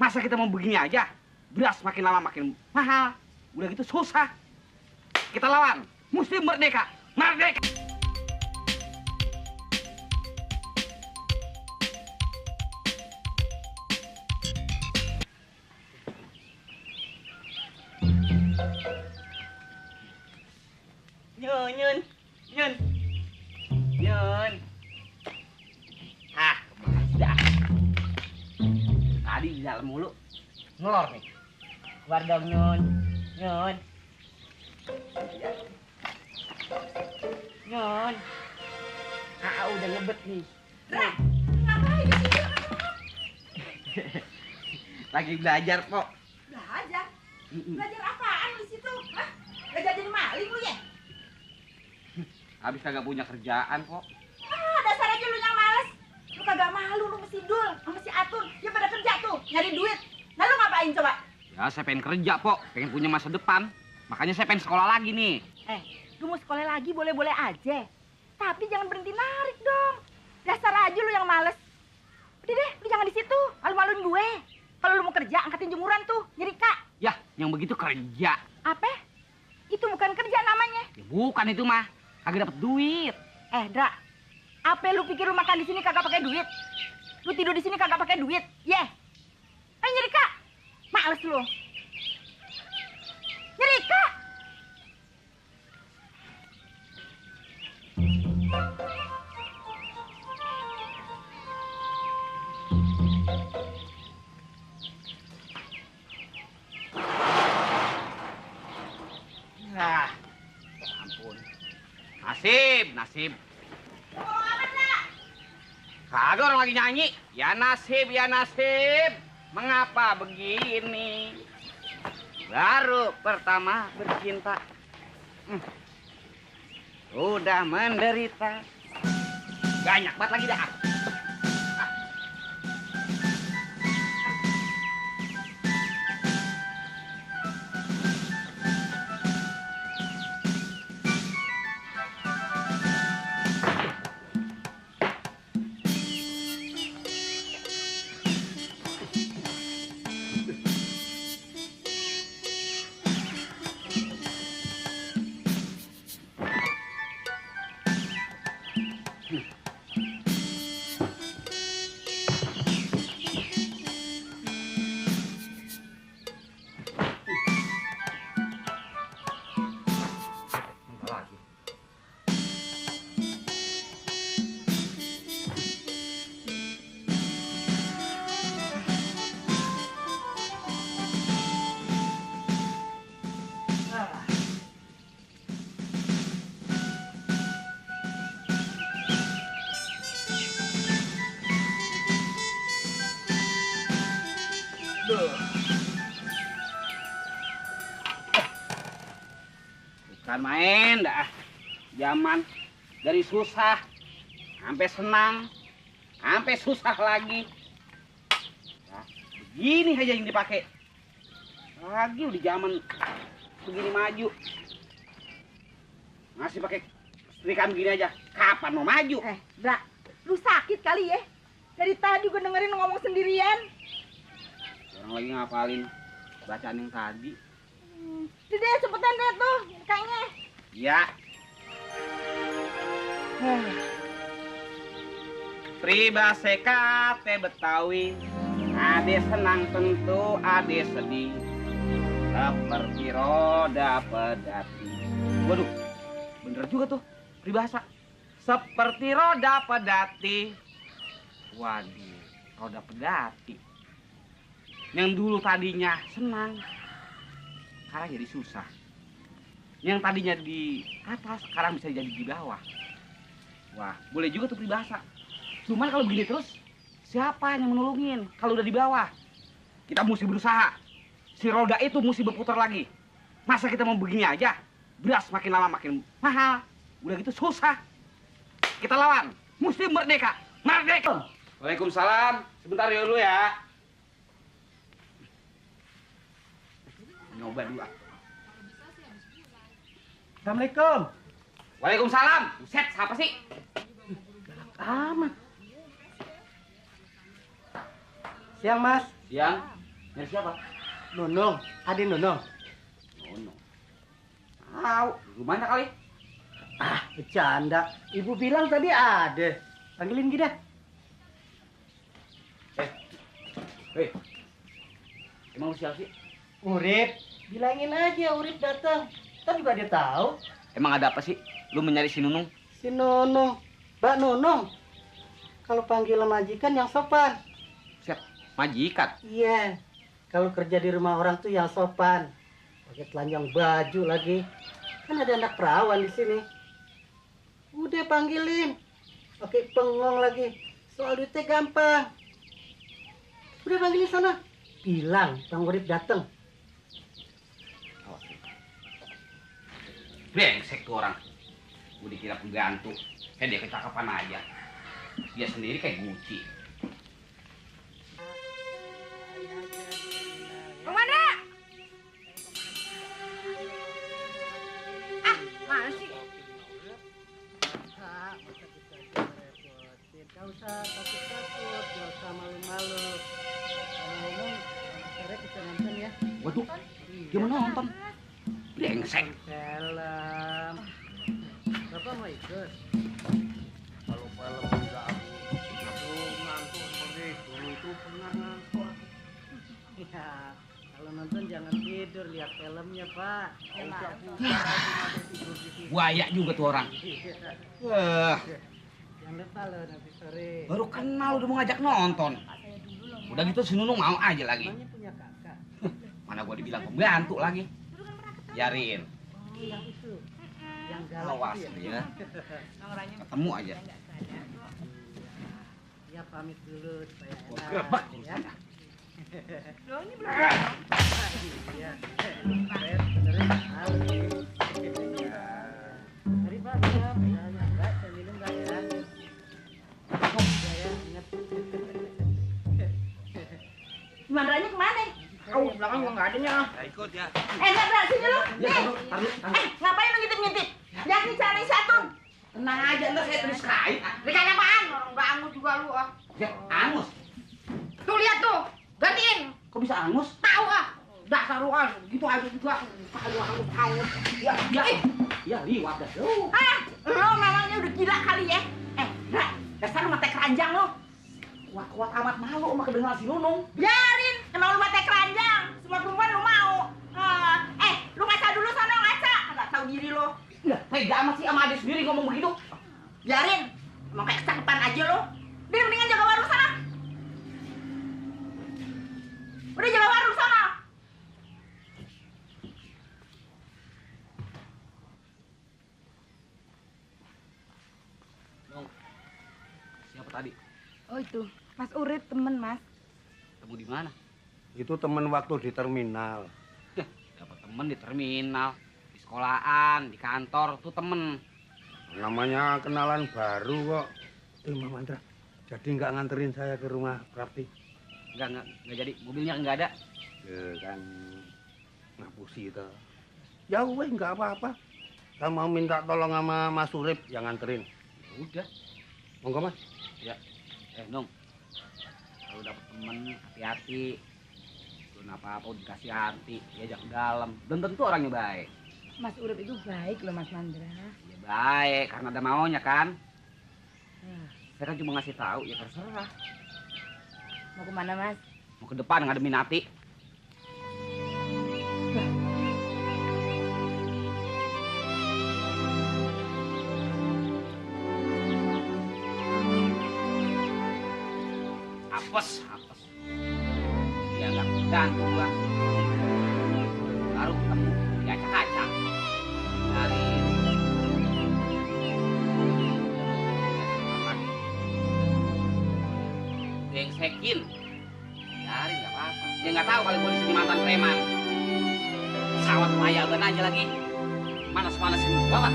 Masa kita mau begini aja? Beras makin lama makin mahal. Udah gitu susah. Kita lawan. Mesti merdeka. Merdeka. Nyun. Ah, dah. Tadi di dalam mulu. Ngelor nih. Keluar dong, Nyun. Udah ngebet nih. Ngapain di situ? Lagi belajar, Pok. Belajar? Belajar apaan di situ? Hah? Belajar jadi maling lu ya? Habis kagak punya kerjaan, Pok. Ah, dasar aja lu yang males. Lu kagak malu, lu mesti Dul, sama si Atur. Dia pada kerja tuh, nyari duit. Nah lu ngapain coba? Ya, saya pengen kerja, Pok. Pengen punya masa depan. Makanya saya pengen sekolah lagi nih. Lu mau sekolah lagi boleh-boleh aja. Tapi jangan berhenti narik dong. Dasar aja lu yang males. Udah deh, lu jangan di situ. Malu-maluin gue. Kalau lu mau kerja, angkatin jemuran tuh, nyerika. Ya, yang begitu kerja. Apa? Itu bukan kerja namanya. Ya, bukan itu mah. Kagak dapet duit. Dra, apa lu pikir lu makan di sini kagak pakai duit? Lu tidur di sini kagak pakai duit? Nyerika. Males lu. Nyerika. Nah, ampun. Nasib. Kagak orang lagi nyanyi. Ya nasib. Mengapa begini? Baru pertama bercinta. Udah menderita. Banyak banget lagi dah. Bukan main dah. Zaman dari susah sampai senang, sampai susah lagi. Nah, begini aja yang dipakai. Lagi udah zaman begini maju. Masih pakai setrikaan begini aja. Kapan mau maju? Dra, lu sakit kali ya? Dari tadi gue dengerin lu ngomong sendirian. Orang lagi ngapalin bacaan yang tadi. Deh, cepetan deh tuh, kayaknya. Ya. Pribase kate Betawi, ade senang tentu ade sedih, seperti roda pedati. Waduh, bener juga tuh peribahasa. Seperti roda pedati. Waduh, roda pedati. Yang dulu tadinya senang, sekarang jadi susah. Yang tadinya di atas, sekarang bisa jadi di bawah. Wah, boleh juga tuh peribahasa. Cuman kalau begini terus, siapa yang menolongin kalau udah di bawah? Kita mesti berusaha. Si roda itu mesti berputar lagi. Masa kita mau begini aja? Beras makin lama makin mahal. Udah gitu susah. Kita lawan. Mesti merdeka. Merdeka. Waalaikumsalam. Sebentar dulu ya. Nyoba dulu. Assalamualaikum. Waalaikumsalam. Buset, siapa sih? Amat. Siang, Mas. Siang. Nyari siapa? Nunung, Ade Nunung. Nunung. Tahu, rumahnya kali. Ah, bercanda. Ibu bilang tadi ada. Panggilin kita. Hei, emang lu siapa sih? Urip, bilangin aja Urip datang. Ntar juga dia tahu. Emang ada apa sih? Lu mencari si Nunung? Si Nunung, Mbak Nunung. Kalau panggilan majikan yang sopan. Siap, majikan. Iya. Kalau kerja di rumah orang tuh yang sopan. Pakai telanjang baju lagi. Kan ada anak perawan di sini. Udah panggilin. Pakai pengong lagi. Soal duitnya gampang. Udah panggilin sana. Bilang Bang Urip datang. Brengsek tuh orang. Gue dikira pembantu. Dia kecakapan aja. Dia sendiri kayak Gucci. Bang Mandra! Ah, mana sih? Masa kita repotin. Gak usah takut-takut. Gak usah malu-malu. Ngomong, sore kita nonton ya. Waduh, dia mau nonton. Brengsek. Film. Bapak mau ikut? Kalau film enggak aku ngantuk seperti dulu itu pernah ngantuk. Ya, kalau nonton jangan tidur, lihat filmnya, Pak. Buaya juga tuh orang. Wah, Jangan lupa loh nanti sore. baru kenal udah mau ngajak nonton. Udah gitu si Nunung mau aja lagi. Emangnya punya kakak? Mana gua dibilang pembantu lagi. Biarin. Oh, yang itu. Yang galak Awas itu dia. Ketemu aja. Ya, pamit dulu supaya Gua enak. gerbek Ya. urusannya. Loh, ini belum. Iya. Saya benerin sekali. Mari Pak, ya. Ya, Mbak, saya minum Mbak ya. Ya, ingat. Mandranya kemana? Oh, belakang nggak ada nya. Ya ikut ya. Mandra, sini lu. Ya, Nih. taruh. Ngapain lu ngintip-ngintip? Jangan dicari satu. Tenang aja, ntar saya tulis kain. Rekan apaan? Orang udah angus juga lu ah. Ya, angus. Tuh lihat tuh. Gantiin. Kok bisa angus? Tahu ah. Dasar lu ah. Gitu aja juga. Aduh, angus. Ya, ya. Ya, liwat dah. Ah, lo memangnya udah gila kali ya? Nah, dasar lu mata keranjang lo. Kuat-kuat amat malu sama kedengaran si Nunung. Biarin, emang lu mata keranjang. Semua perempuan lu mau. Lu ngaca dulu sana ngaca. Nggak tahu diri lo. Ya, tega amat sih sama adik sendiri ngomong begitu. Biarin, emang kayak kecakepan aja lo. Dia mendingan jaga warung sana. Udah jaga warung sana. Nung, siapa tadi? Oh itu, Mas Urip temen Mas. Ketemu di mana? Itu teman waktu di terminal. Ya, dapat temen di terminal, di sekolahan, di kantor, tuh temen. Namanya kenalan baru kok. Mama Mandra, jadi nggak nganterin saya ke rumah Prapti? Enggak jadi. Mobilnya enggak ada. Ya kan ngapusi itu. Ya weh nggak apa-apa. Saya mau minta tolong sama Mas Urip yang nganterin. Ya udah. Monggo Mas. Ya. Nung. Kalau dapet temen, hati-hati. Belum apa-apa dikasih hati, diajak ke dalam. Dan tentu orangnya baik. Mas Urip itu baik loh Mas Mandra. Ya baik, karena ada maunya kan. Saya kan cuma ngasih tahu, ya terserah. Mau kemana Mas? Mau ke depan ngademin hati. Apes. Ya nggak gantung gua. Baru ketemu di acak-acak. Dari Bengsekin. Dari nggak apa-apa. Dia nggak tahu kalau gua di sini mantan preman. Sawat layangan aja lagi. Manas-manasin banget.